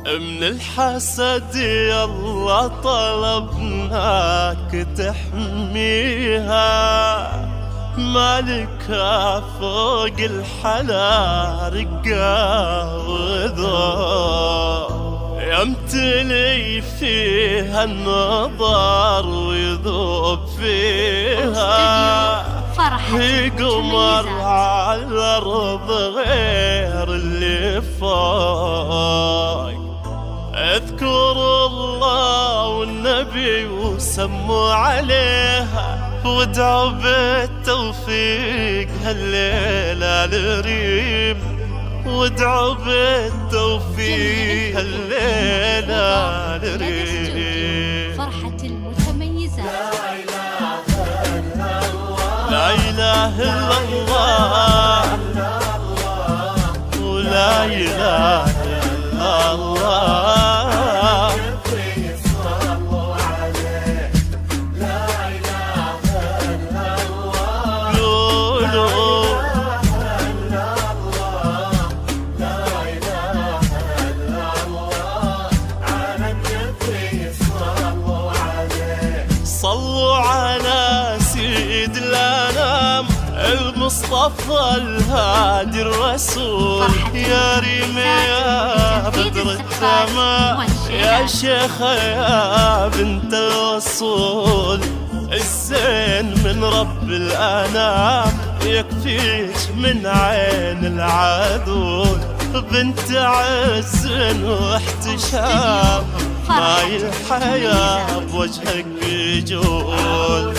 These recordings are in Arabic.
من الحسد يلا طلبناك تحميها، مالكها فوق الحلا رقا وذوق، يمتلي فيها النظر ويذوب فيها، هي قمر على الأرض غير اللي فوق. اذكر الله والنبي وسموا عليها، وادعوا بالتوفيق هالليلة لريم، وادعوا بالتوفيق هالليلة لريم. فرحة المتميزات. لا إله إلا الله ولا إله إلا الله، صلوا عليه. لا إله إلا الله، قولوا إلا الله. لا إله إلا الله، على النبي صلوا عليه. صلوا على سيد الأنام المصطفى الهادي الرسول، يا ريم يا بدر التمام، يا شيخة يا بنت الوصول، الزين من رب الأنام يكفيك من عين العدول، بنت عز واحتشام، ماي الحياة بوجهك يجول.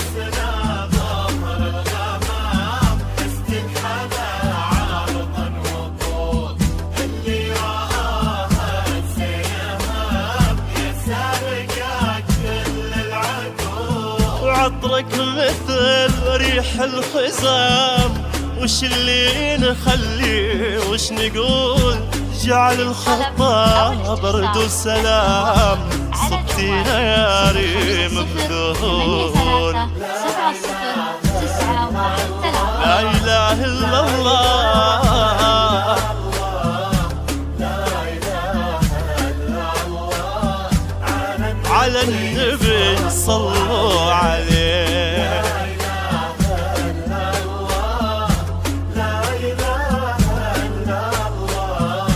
عطرك مثل ريح الخزام، وش اللي نخلي وش نقول، جعل الخطى برد وسلام، صبتينا يا ريم بذهول. لا إله إلا الله، على النبي صلوا عليه. لا إله إلا الله،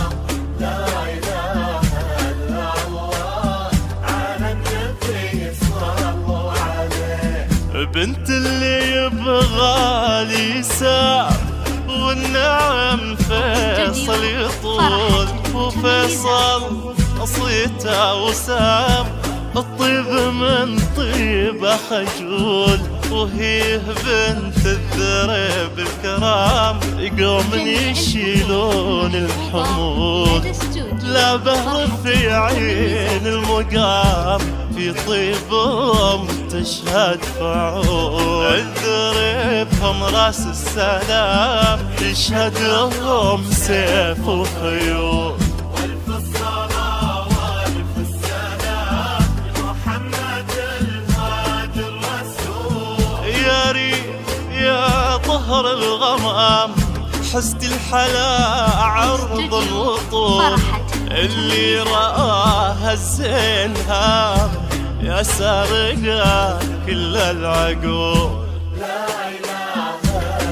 لا إله إلا الله، على النبي صلوا عليه. بنت اللي يبغى لي سام، والنعم فيصل يطول، وفيصل صيته وسام، الطيب من طيبه خجول، وهي بنت الذريب الكرام، يقوم يشيلون الحمول، لا بهر في عين المقام، في طيبهم تشهد فعول، الذريبهم راس السلام، يشهد لهم سيف وخيول. يا طهر الغمام، حسد الحلا عرض وطول، اللي رآها الزين هام، يا سارقة كل العقول. لا إله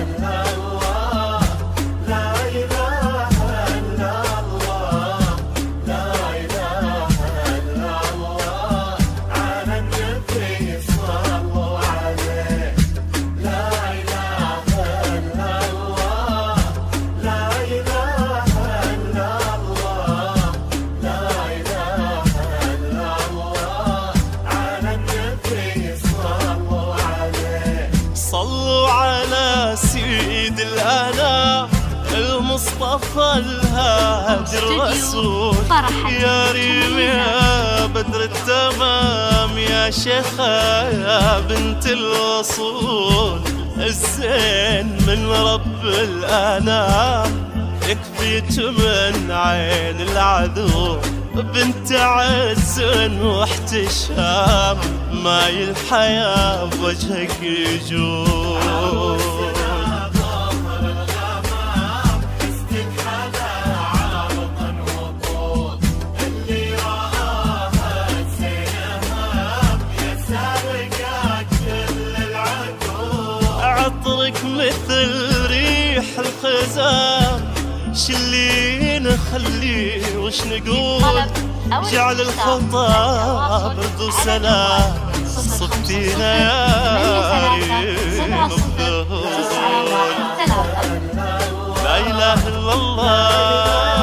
إلا الله، لا إله إلا الله، لا إله إلا الله، على النبي صلوا عليه. لا إله إلا الله، لا إله إلا الله، لا إله إلا الله، على النبي صلوا عليه. صلوا على سيد الأنام المصطفى الهادي الرسول، يا ريم يا بدر التمام، يا شيخة يا بنت الوصول، الزين من رب الأنام يكفيك من عين العذول، بنت عز واحتشام، ماي الحياة بوجهك يجول. اللي الكلام شلي نخلي وش نقول جعل الخطا برد وسلام صبتينا يا ريم بذول لا إله إلا الله